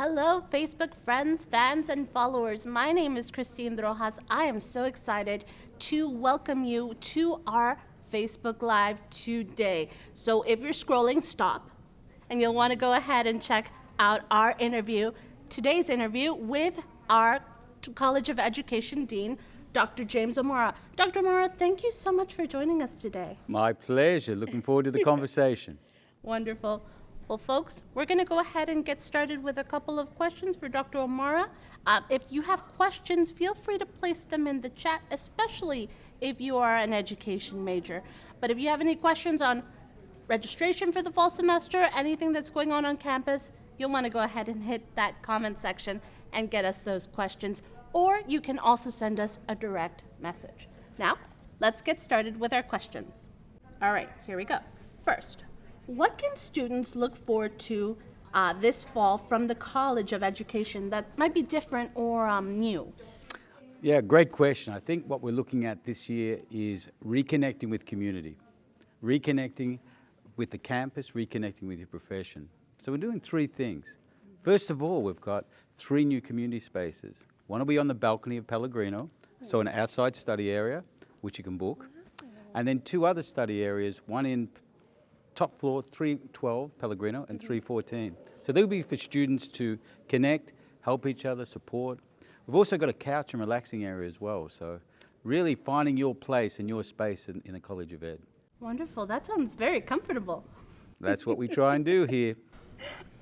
Hello, Facebook friends, fans, and followers. My name is Christine Rojas. I am so excited to welcome you to our Facebook Live today. So if you're scrolling, stop. And you'll want to go ahead and check out our interview, today's interview with our College of Education Dean, Dr. James O'Mara. Dr. O'Mara, thank you so much for joining us today. My pleasure. Looking forward to the conversation. Wonderful. Well, folks, we're going to go ahead and get started with a couple of questions for Dr. O'Mara. If you have questions, feel free to place them in the chat, especially if you are an education major. But if you have any questions on registration for the fall semester, anything that's going on campus, you'll want to go ahead and hit that comment section and get us those questions. Or you can also send us a direct message. Now, let's get started with our questions. All right, here we go. First, what can students look forward to this fall from the College of Education that might be different or new? Yeah, great question. I think what we're looking at this year is reconnecting with community, reconnecting with the campus, reconnecting with your profession. So we're doing three things. First of all, we've got 3 new community spaces. One will be on the balcony of Pellegrino, so an outside study area, which you can book. And then 2 other study areas, one in top floor 312 Pellegrino and 314. So they'll be for students to connect, help each other, support. We've also got a couch and relaxing area as well. So really finding your place and your space in the College of Ed. Wonderful. That sounds very comfortable. That's what we try and do here.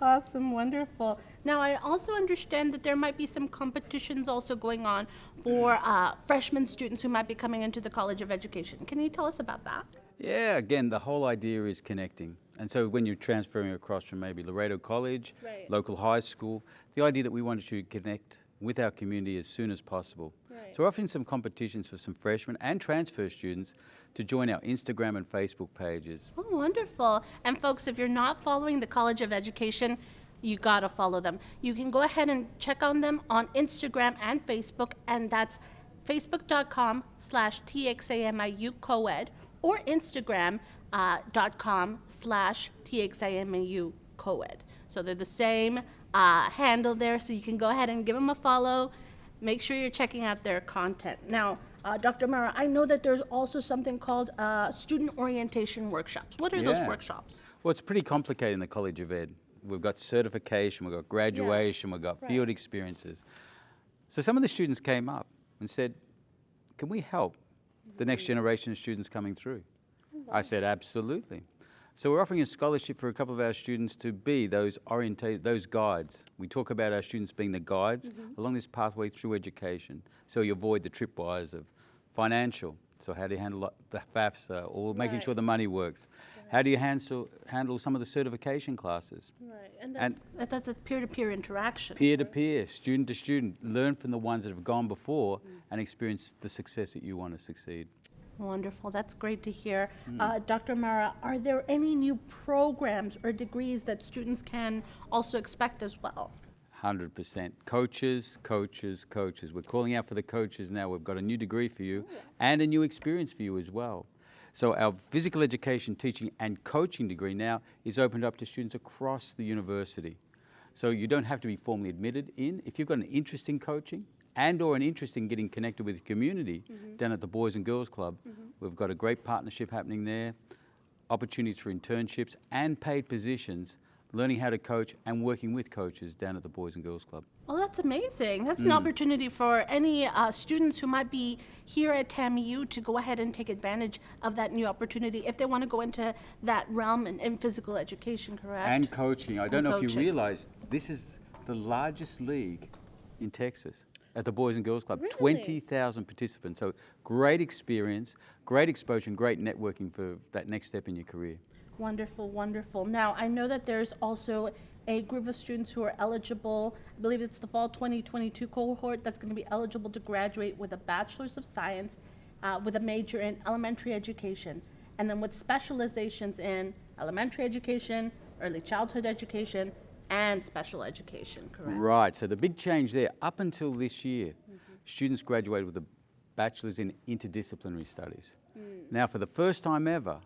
Awesome. Wonderful. Now, I also understand that there might be some competitions also going on for freshman students who might be coming into the College of Education. Can you tell us about that? Yeah, again, the whole idea is connecting. And so when you're transferring across from maybe Laredo College, Right. local high school, the idea that we wanted to connect with our community as soon as possible. Right. So we're offering some competitions for some freshmen and transfer students to join our Instagram and Facebook pages. Oh, wonderful. And folks, if you're not following the College of Education, you gotta follow them. You can go ahead and check on them on Instagram and Facebook, and that's facebook.com/TXAMIU Coed or Instagram.com/TXAMIU Coed. So they're the same handle there, so you can go ahead and give them a follow. Make sure you're checking out their content. Now, Dr. Mara, I know that there's also something called student orientation workshops. What are those Yeah. workshops? Well, it's pretty complicated in the College of Ed. We've got certification, we've got graduation, we've got field experiences. So some of the students came up and said, can we help the next generation of students coming through? I said, absolutely. So we're offering a scholarship for a couple of our students to be those guides. We talk about our students being the guides along this pathway through education. So you avoid the tripwires of financial. So how do you handle the FAFSA or making sure the money works? How do you handle some of the certification classes? Right, and that's a peer-to-peer interaction. Peer-to-peer, student to student. Learn from the ones that have gone before and experience the success that you want to succeed. Wonderful. That's great to hear. Dr. Mara, are there any new programs or degrees that students can also expect as well? 100%. Coaches, coaches, coaches. We're calling out for the coaches now. We've got a new degree for you and a new experience for you as well. So our physical education teaching and coaching degree now is opened up to students across the university. So you don't have to be formally admitted in. If you've got an interest in coaching and or an interest in getting connected with the community down at the Boys and Girls Club, we've got a great partnership happening there, opportunities for internships and paid positions, learning how to coach and working with coaches down at the Boys and Girls Club. Well, that's amazing. That's an opportunity for any students who might be here at TAMU to go ahead and take advantage of that new opportunity if they want to go into that realm in physical education, correct? And coaching. I don't know if you coaching. realize this is the largest league in Texas at the Boys and Girls Club. Really? 20,000 participants. So great experience, great exposure, and great networking for that next step in your career. Wonderful, wonderful. Now, I know that there's also a group of students who are eligible. I believe it's the fall 2022 cohort that's going to be eligible to graduate with a Bachelor's of Science with a major in elementary education, and then with specializations in elementary education, early childhood education, and special education, correct? Right. So the big change there, up until this year, students graduated with a Bachelor's in Interdisciplinary Studies. Now, for the first time ever,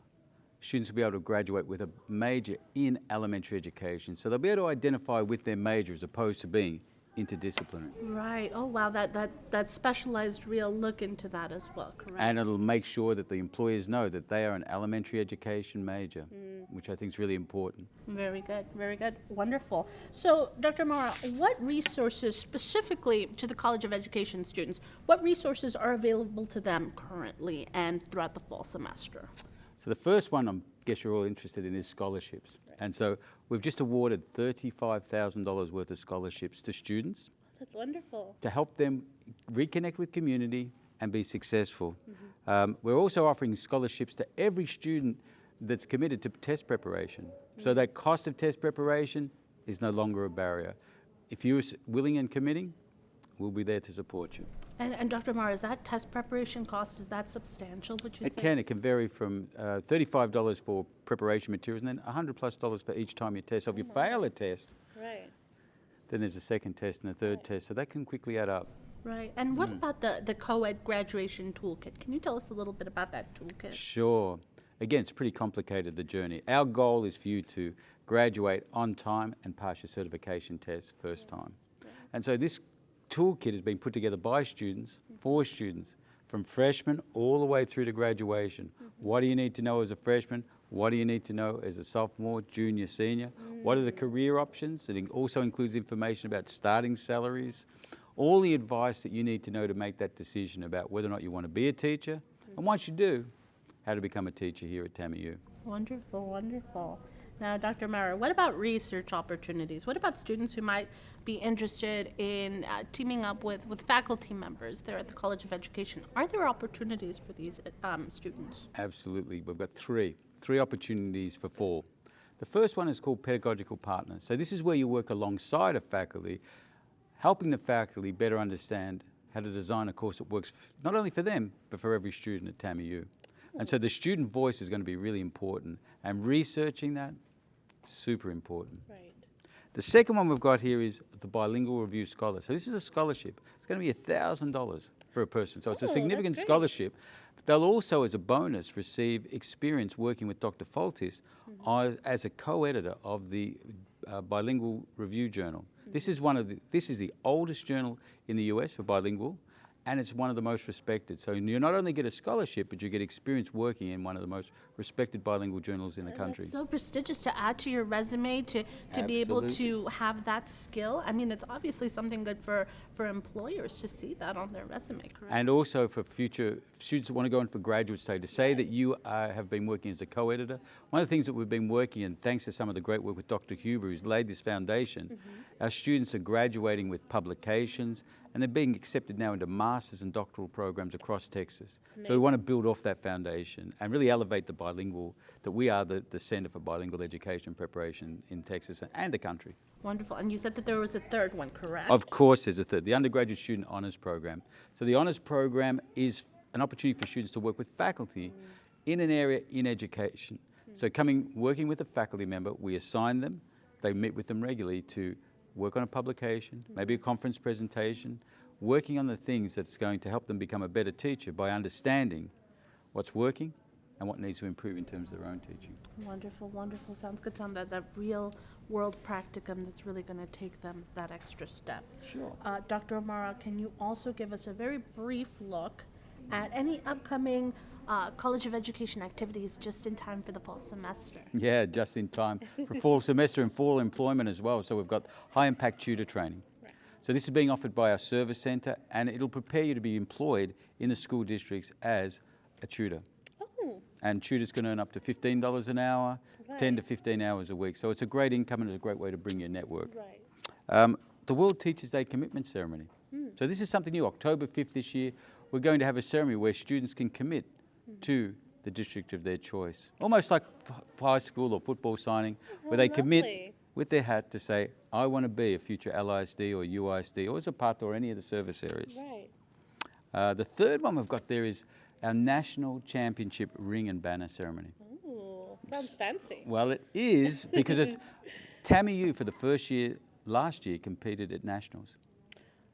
students will be able to graduate with a major in elementary education. So they'll be able to identify with their major as opposed to being interdisciplinary. Right. Oh, wow. That specialized real look into that as well, correct? And it'll make sure that the employers know that they are an elementary education major, which I think is really important. Very good, very good. Wonderful. So, Dr. Mara, what resources specifically to the College of Education students, what resources are available to them currently and throughout the fall semester? So the first one, I guess you're all interested in, is scholarships. And so we've just awarded $35,000 worth of scholarships to students That's wonderful. to help them reconnect with community and be successful. We're also offering scholarships to every student that's committed to test preparation. So that cost of test preparation is no longer a barrier. If you're willing and committing, we'll be there to support you. And Dr. Mara, is that test preparation cost, is that substantial, would you say? It can vary from $35 for preparation materials and then $100+ for each time you test. So if you fail a test, Right. then there's a second test and a third test. So that can quickly add up. Right. And what about the co-ed graduation toolkit? Can you tell us a little bit about that toolkit? Sure. Again, it's pretty complicated, the journey. Our goal is for you to graduate on time and pass your certification test first time. And so this toolkit has been put together by students, for students, from freshmen all the way through to graduation. What do you need to know as a freshman? What do you need to know as a sophomore, junior, senior? What are the career options? It also includes information about starting salaries, all the advice that you need to know to make that decision about whether or not you want to be a teacher, and once you do, how to become a teacher here at TAMIU. Wonderful, wonderful. Now, Dr. Mara, what about research opportunities? What about students who might be interested in teaming up with faculty members there at the College of Education? Are there opportunities for these students? Absolutely. We've got three opportunities for fall. The first one is called Pedagogical Partners. So this is where you work alongside a faculty, helping the faculty better understand how to design a course that works not only for them, but for every student at TAMIU. And so the student voice is going to be really important, and researching that, super important. Right. The second one we've got here is the Bilingual Review Scholar. So this is a scholarship. It's going to be $1,000 for a person. So it's a significant scholarship. But they'll also, as a bonus, receive experience working with Dr. Foltis as a co-editor of the Bilingual Review Journal. This is the oldest journal in the US for bilingual, and it's one of the most respected. So you not only get a scholarship, but you get experience working in one of the most respected bilingual journals in the country. That's so prestigious to add to your resume, to be able to have that skill. I mean, it's obviously something good for employers to see that on their resume, correct? And also for future students that want to go in for graduate study, to say that you have been working as a co-editor. One of the things that we've been working in, thanks to some of the great work with Dr. Huber, who's laid this foundation, our students are graduating with publications, and they're being accepted now into master's and doctoral programs across Texas. So we want to build off that foundation and really elevate the bilingual, that we are the Center for Bilingual Education Preparation in Texas and the country. Wonderful. And you said that there was a third one, correct? Of course there's a third, the Undergraduate Student Honours Program. So the Honours Program is an opportunity for students to work with faculty in an area in education. So working with a faculty member, we assign them, they meet with them regularly to work on a publication, maybe a conference presentation, working on the things that's going to help them become a better teacher by understanding what's working and what needs to improve in terms of their own teaching. Wonderful, wonderful. Sounds good. Sounds that real world practicum that's really going to take them that extra step. Sure. Dr. O'Mara, can you also give us a very brief look at any upcoming College of Education activities just in time for the fall semester? Yeah, just in time for fall semester and fall employment as well. So we've got high impact tutor training. Right. So this is being offered by our service centre, and it'll prepare you to be employed in the school districts as a tutor. Oh, And tutors can earn up to $15 an hour, Right. 10 to 15 hours a week. So it's a great income and it's a great way to bring your network. right. The World Teachers' Day Commitment Ceremony. So this is something new. October 5th this year, we're going to have a ceremony where students can commit to the district of their choice. Almost like high school or football signing, where they commit lovely. with their hat to say, I want to be a future LISD or UISD or as a part or any of the service areas. Right. The third one we've got there is our National Championship Ring and Banner Ceremony. Ooh, sounds fancy. Well, it is because it's TAMIU for the first year, last year, competed at nationals.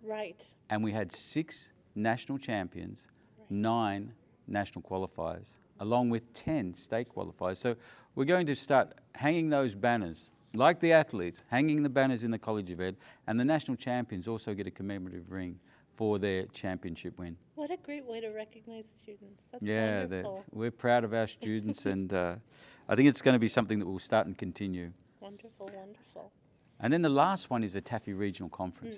Right. And we had 6 national champions, 9 national qualifiers. along with 10 state qualifiers. So we're going to start hanging those banners, like the athletes, hanging the banners in the College of Ed, and the national champions also get a commemorative ring for their championship win. What a great way to recognize students. That's Yeah, wonderful. we're proud of our students, and I think it's going to be something that will start and continue. Wonderful, wonderful. And then the last one is the Taffy Regional Conference.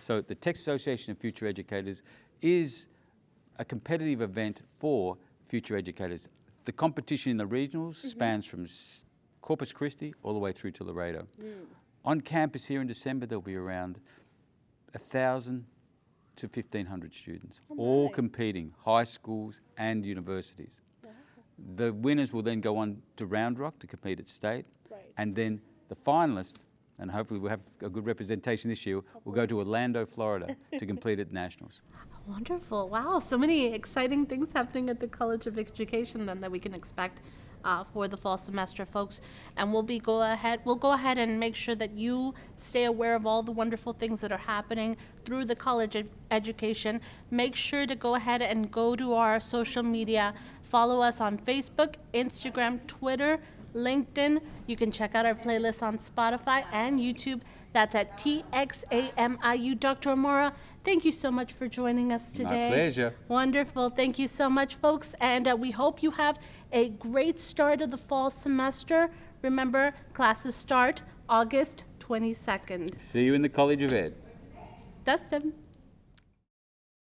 So the Texas Association of Future Educators is a competitive event for future educators. The competition in the regionals spans from Corpus Christi all the way through to Laredo. On campus here in December, there'll be around 1,000 to 1,500 students, all competing, high schools and universities. The winners will then go on to Round Rock to compete at state, and then the finalists, and hopefully we'll have a good representation this year, will go to Orlando, Florida to complete at nationals. Wonderful. Wow, so many exciting things happening at the College of Education then that we can expect for the fall semester, folks. And we'll go ahead and make sure that you stay aware of all the wonderful things that are happening through the College of Education. Make sure to go ahead and go to our social media. Follow us on Facebook, Instagram, Twitter, LinkedIn. You can check out our playlist on Spotify and YouTube. That's at TXAMIU. Dr. O'Mara, thank you so much for joining us today. My pleasure. Wonderful. Thank you so much, folks. And we hope you have a great start of the fall semester. Remember, classes start August 22nd. See you in the College of Ed. Dustin.